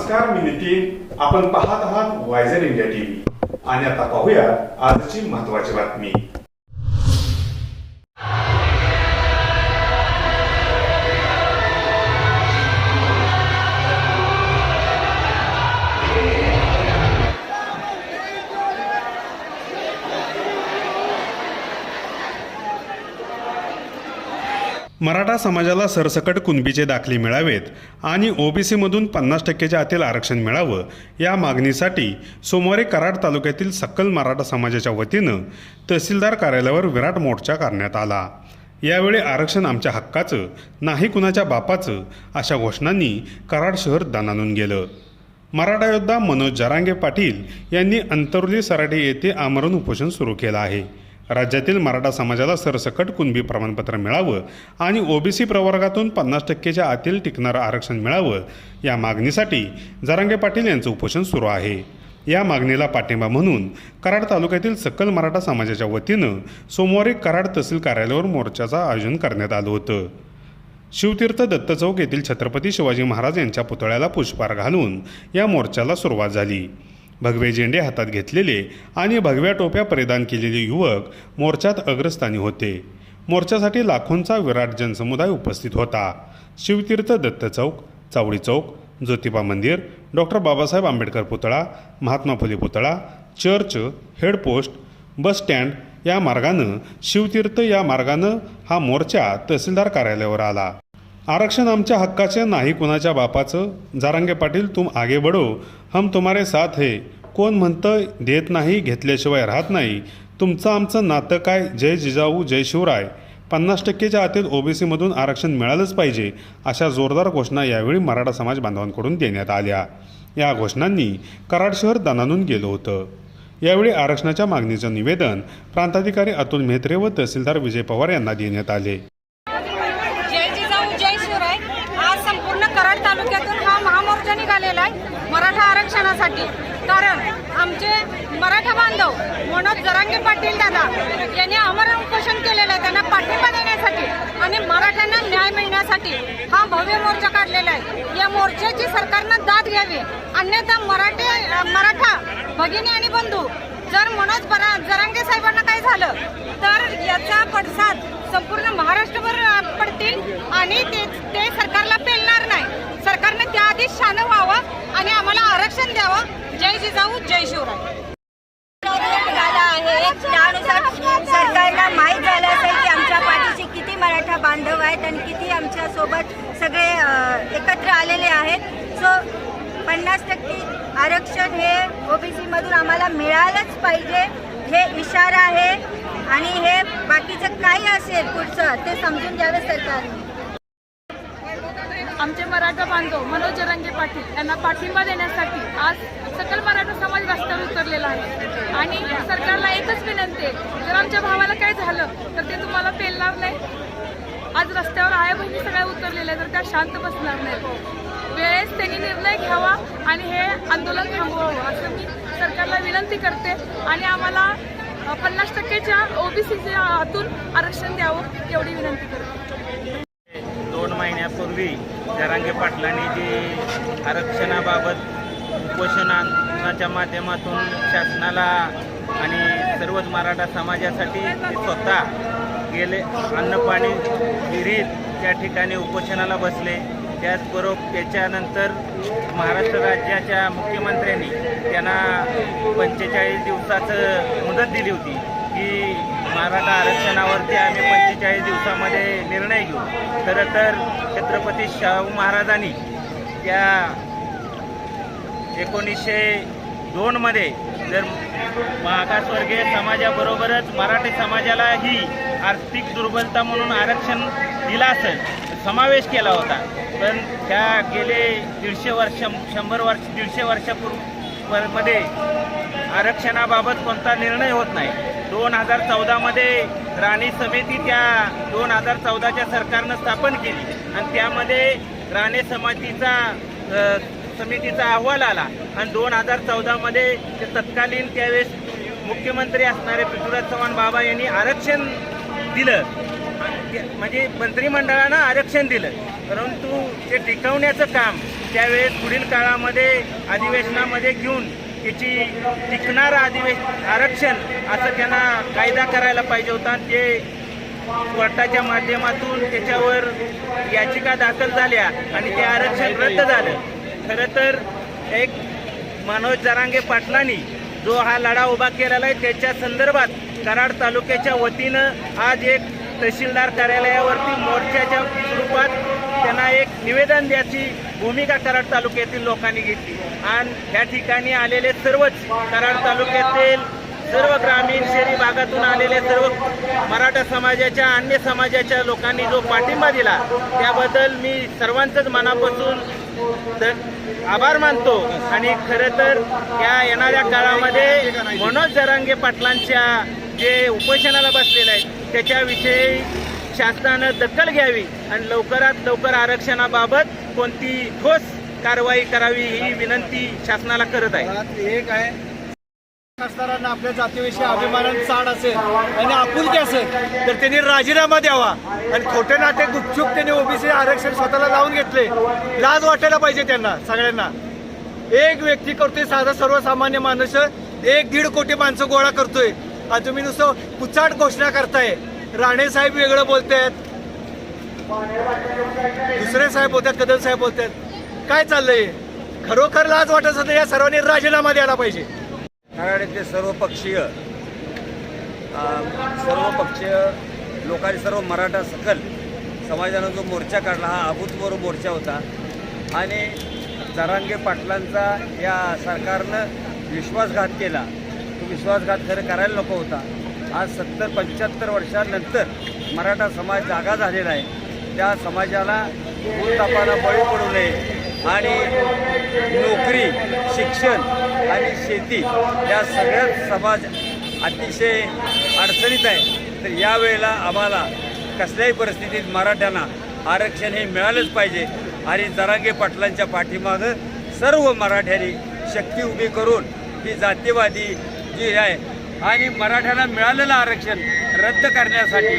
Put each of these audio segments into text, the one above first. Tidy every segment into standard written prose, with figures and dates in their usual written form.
नमस्कार, मी नितीन. आपण पाहत आहात वायझर इंडिया टीव्ही आणि आता पाहूया आजची महत्त्वाची बातमी. मराठा समाजाला सरसकट कुणबीचे दाखले मिळावेत आणि ओबीसीमधून 50% आतील आरक्षण मिळावं या मागणीसाठी सोमवारी कराड तालुक्यातील सकल मराठा समाजाच्या वतीनं तहसीलदार कार्यालयावर विराट मोर्चा करण्यात आला. यावेळी आरक्षण आमच्या हक्काचं, नाही कुणाच्या बापाचं अशा घोषणांनी कराड शहर दणाणून गेलं. मराठा योद्धा मनोज जरांगे पाटील यांनी अंतर्ली सराटी येथे आमरण उपोषण सुरू केलं आहे. राज्यातील मराठा समाजाला सरसकट कुणबी प्रमाणपत्र मिळावं आणि ओबीसी प्रवर्गातून 50%च्या आतील टिकणारं आरक्षण मिळावं या मागणीसाठी जरांगे पाटील यांचं उपोषण सुरू आहे. या मागणीला पाठिंबा म्हणून कराड तालुक्यातील सकल मराठा समाजाच्या वतीनं सोमवारी कराड तहसील कार्यालयावर मोर्चाचं आयोजन करण्यात आलं होतं. शिवतीर्थ दत्त चौक येथील छत्रपती शिवाजी महाराज यांच्या पुतळ्याला पुष्पहार घालून या मोर्चाला सुरुवात झाली. भगवे झेंडे हातात घेतलेले आणि भगव्या टोप्या परिधान केलेले युवक मोर्चात अग्रस्थानी होते. मोर्चासाठी लाखोंचा विराट जनसमुदाय उपस्थित होता. शिवतीर्थ दत्त चौक, चावडी चौक, ज्योतिबा मंदिर, डॉक्टर बाबासाहेब आंबेडकर पुतळा, महात्मा फुले पुतळा, चर्च, हेडपोस्ट, बस स्टँड या मार्गानं शिवतीर्थ या मार्गानं हा मोर्चा तहसीलदार कार्यालयावर आला. आरक्षण आमच्या हक्काचे, नाही कुणाच्या बापाचं. जरांगे पाटील तुम आगे बढ़ो, हम तुम्हारे साथ है. कोण म्हणतं देत नाही, घेतल्याशिवाय राहत नाही. तुमचं आमचं नातं काय, जय जिजाऊ जय शिवराय. 50%च्या आतील ओबीसीमधून आरक्षण मिळालंच पाहिजे अशा जोरदार घोषणा यावेळी मराठा समाज बांधवांकडून देण्यात आल्या. या घोषणांनी कराड शहर दणाणून गेलं होतं. यावेळी आरक्षणाच्या मागणीचं निवेदन प्रांताधिकारी अतुल मेहत्रे व तहसीलदार विजय पवार यांना देण्यात आले. कराड तालुक्यातून हा महामोर्चा निघालेला आहे मराठा आरक्षणासाठी. कारण आमचे मराठा बांधव मनोज जरांगे पाटील दादा यांनी आमरण उपोषण केलेलं आहे. त्यांना पाठिंबा देण्यासाठी आणि मराठ्यांना न्याय मिळण्यासाठी हा भव्य मोर्चा काढलेला आहे. या मोर्चाची सरकारनं दाद घ्यावी, अन्यथा मराठा भगिनी आणि बंधू जर मनोज जरांगे साहेबांना काय झालं तर याचा पडसाद संपूर्ण महाराष्ट्रभर पडतील आणि ते सरकारला पेलणार नाही. सरकारने त्याआधी शान व्हावं आणि आम्हाला आरक्षण द्यावं. जय जिजाऊ जय शिवराय. त्यानुसार सरकारला माहीत झालं असेल की आमच्या पाठीशी किती मराठा बांधव आहेत आणि किती आमच्या सोबत सगळे एकत्र आलेले आहेत. सो 50% आरक्षण हे ओबीसी मधून आम्हाला मिळालंच पाहिजे हे इशारा आहे आणि हे बाकीचं काही असेल पुढचं ते समजून घ्यावे सरकारने. आमचे मराठा बांधव मनोज जरांगे पाटील यांना पाठिंबा देण्यासाठी आज सकल मराठा समाज रस्त्यावर उतरलेला आहे आणि सरकारला एकच विनंती आहे, जर आमच्या भावाला काय झालं तर ते तुम्हाला पेलणार नाही. आज रस्त्यावर आया बहिणी सगळ्या उतरलेल्या तर त्या शांत बसणार नाही. वेळेस त्यांनी निर्णय घ्यावा आणि हे आंदोलन थांबवावं असं मी सरकारला विनंती करते आणि आम्हाला 50%च्या ओबीसीच्या आतून आरक्षण द्यावं एवढी विनंती करते. 2 महिन्यापूर्वी जरांगे पाटलांनी जी आरक्षणाबाबत उपोषणाच्या माध्यमातून शासनाला आणि सर्वच मराठा समाजासाठी स्वतः गेले अन्नपाणी विहिरीत त्या ठिकाणी उपोषणाला बसले. त्याचबरोबर त्याच्यानंतर महाराष्ट्र राज्याच्या मुख्यमंत्र्यांनी त्यांना 45 दिवसाचं मुदत दिली होती की मराठा आरक्षणावरती आम्ही 45 दिवसामध्ये निर्णय घेऊ. खरं तर छत्रपती शाहू महाराजांनी त्या 1902 मध्ये जर मागासवर्गीय समाजाबरोबरच मराठी समाजालाही आर्थिक दुर्बलता म्हणून आरक्षण दिलं असेल, समावेश केला होता. पण त्या गेले 150 वर्ष 100 वर्ष 150 वर्षापूर्वीमध्ये आरक्षणाबाबत कोणता निर्णय होत नाही. 2014 मध्ये राणी समिती त्या 2014च्या सरकारनं स्थापन केली आणि त्यामध्ये राणे समितीचा अहवाल आला आणि 2014 मध्ये ते तत्कालीन त्यावेळेस मुख्यमंत्री असणारे पृथ्वीराज चव्हाण बाबा यांनी आरक्षण दिलं, म्हणजे मंत्रिमंडळानं आरक्षण दिलं. परंतु ते टिकवण्याचं काम त्यावेळेस पुढील काळामध्ये अधिवेशनामध्ये घेऊन त्याची टिकणारं आरक्षण असं त्यांना कायदा करायला पाहिजे होता. ते कोर्टाच्या माध्यमातून त्याच्यावर याचिका दाखल झाल्या आणि ते आरक्षण रद्द झालं. खरं तर एक मनोज जरांगे पाटलांनी जो हा लढा उभा केलेला आहे त्याच्या संदर्भात कराड तालुक्याच्या वतीनं आज एक तहसीलदार कार्यालयावरती मोर्चाच्या स्वरूपात त्यांना एक निवेदन द्यायची भूमिका कराड तालुक्यातील लोकांनी घेतली आणि ह्या ठिकाणी आलेले सर्वच कराड तालुक्यातील सर्व ग्रामीण शहरी भागातून आलेले सर्व मराठा समाजाच्या अन्य समाजाच्या लोकांनी जो पाठिंबा दिला त्याबद्दल मी सर्वांचंच मनापासून आभार मानतो. आणि खरं तर या येणाऱ्या काळामध्ये मनोज जरांगे पाटलांच्या जे उपोषणाला बसलेले आहेत त्याच्याविषयी शासनानं दखल घ्यावी आणि लवकरात लवकर आरक्षणाबाबत कोणती ठोस कारवाई करावी ही विनंती शासनाला करत आहे. एक आहे असणाऱ्यांना आपल्या जातीविषयी अभिमानानं चाड असेल आणि आपुलकी असेल तर त्यांनी राजीनामा द्यावा आणि खोटे नाटे गुपचूप त्यांनी ओबीसी आरक्षण स्वतःला लावून घेतले. लाज वाटायला पाहिजे त्यांना सगळ्यांना. एक व्यक्ती करतोय साधा सर्वसामान्य माणूस 1-1.5 कोटी माणसं गोळा करतोय आणि तुम्ही नुसतं पुचाट घोषणा करताय. राणे साहेब वेगळं बोलतायत, दुसरे साहेब बोलतात, कदम साहेब बोलतात. काय चाललंय? खरोखर लाज वाटत असेल तर या सर्वांनी राजीनामा द्यायला पाहिजे. कराड येथे सर्वपक्षीय लोकांनी सर्व मराठा सकल समाजानं जो मोर्चा काढला हा अभूतपूर्व मोर्चा होता आणि जरांगे पाटलांचा या सरकारनं विश्वासघात केला. तो विश्वासघात खरं करायला नको होता. आज 70-75 वर्षांनंतर मराठा समाज जागा झालेला आहे. त्या समाजाला भूतापानं बळी पडू नये आणि नोकरी, शिक्षण आणि शेती या सगळ्याच समाज अतिशय अडचणीत आहे. तर यावेळेला आम्हाला कसल्याही परिस्थितीत मराठ्यांना आरक्षण हे मिळालंच पाहिजे आणि जरांगे पाटलांच्या पाठीमागं सर्व मराठ्यांनी शक्ती उभी करून ही जातीवादी जी आहे आणि मराठ्यांना मिळालेलं आरक्षण रद्द करण्यासाठी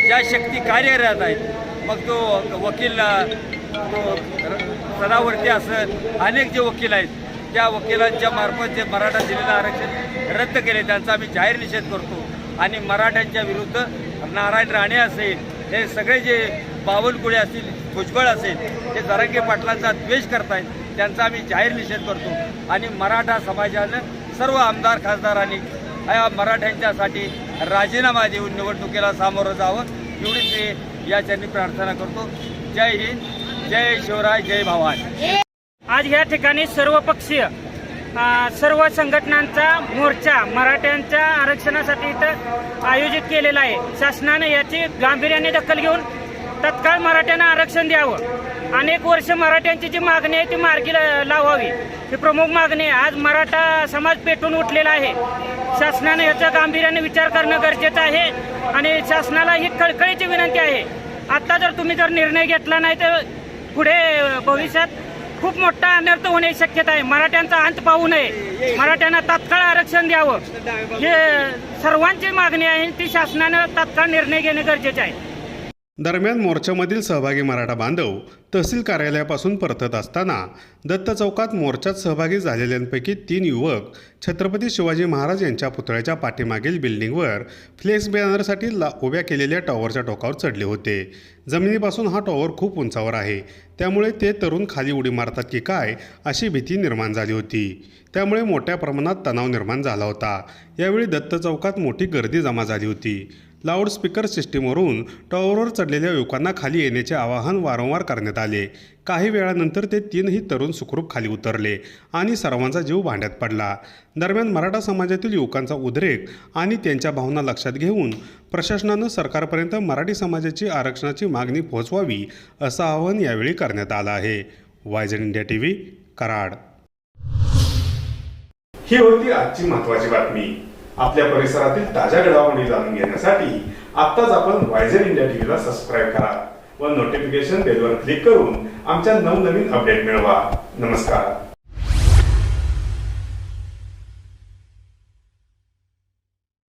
ज्या शक्ती कार्यरत आहेत, मग तो वकील पदावरती असत अनेक जे वकील आहेत त्या वकिलांच्या मार्फत जे मराठा दिलेलं आरक्षण रद्द केले त्यांचा आम्ही जाहीर निषेध करतो. आणि मराठ्यांच्या विरुद्ध नारायण राणे असेल, हे सगळे जे बावनकुळे असतील, भुजबळ असेल, हे जरांगे पाटलांचा द्वेष करतायत त्यांचा आम्ही जाहीर निषेध करतो. आणि मराठा समाजानं सर्व आमदार खासदारांनी या मराठ्यांच्यासाठी राजीनामा देऊन निवडणुकीला सामोरं जावं एवढीच याच्यांनी प्रार्थना करतो. जय हिंद, जय शिवराय, जय भवानी. आज या ठिकाणी सर्वपक्षीय सर्व संघटनांचा मोर्चा मराठ्यांच्या आरक्षणासाठी इथं आयोजित केलेला आहे. शासनाने याची गांभीर्याने दखल घेऊन तत्काळ मराठ्यांना आरक्षण द्यावं. अनेक वर्ष मराठ्यांची जी मागणी आहे ती मार्गी लावावी ही प्रमुख मागणी आहे. आज मराठा समाज पेटून उठलेला आहे. शासनाने याचा गांभीर्याने विचार करणं गरजेचं आहे आणि शासनाला ही कळकळीची विनंती आहे. आता जर निर्णय घेतला नाही तर पुढे भविष्यात खूप मोठा अनर्थ होण्याची शक्यता आहे. मराठ्यांचा अंत पाहू नये, मराठ्यांना तात्काळ आरक्षण द्यावं हे सर्वांची मागणी आहे. ती शासनानं तात्काळ निर्णय घेणे गरजेचे आहे. दरम्यान मोर्चामधील सहभागी मराठा बांधव तहसील कार्यालयापासून परतत असताना दत्त चौकात मोर्चात सहभागी झालेल्यांपैकी 3 युवक छत्रपती शिवाजी महाराज यांच्या पुतळ्याच्या पाठीमागील बिल्डिंगवर फ्लेक्स बॅनरसाठी उभ्या केलेल्या टॉवरच्या टोकावर चढले होते. जमिनीपासून हा टॉवर खूप उंचावर आहे, त्यामुळे ते तरुण खाली उडी मारतात की काय अशी भीती निर्माण झाली होती. त्यामुळे मोठ्या प्रमाणात तणाव निर्माण झाला होता. यावेळी दत्त चौकात मोठी गर्दी जमा झाली होती. लाऊडस्पीकर सिस्टीमवरून टॉवरवर चढलेल्या युवकांना खाली येण्याचे आवाहन वारंवार करण्यात आले. काही वेळानंतर ते 3ही तरुण सुखरूप खाली उतरले आणि सर्वांचा जीव भांड्यात पडला. दरम्यान मराठा समाजातील युवकांचा उद्रेक आणि त्यांच्या भावना लक्षात घेऊन प्रशासनानं सरकारपर्यंत मराठी समाजाची आरक्षणाची मागणी पोहोचवावी असं आवाहन यावेळी करण्यात आलं आहे. YZ India TV, Karad. ही होती आजची महत्त्वाची बातमी. आपल्या परिसरातील ताज्या घडामोडी जाणून घेण्यासाठी आत्ताच आपण वायझेड इंडिया TVला सबस्क्राईब करा व नोटिफिकेशन बेलवर क्लिक करून आमच्या नवनवीन अपडेट मिळवा. नमस्कार.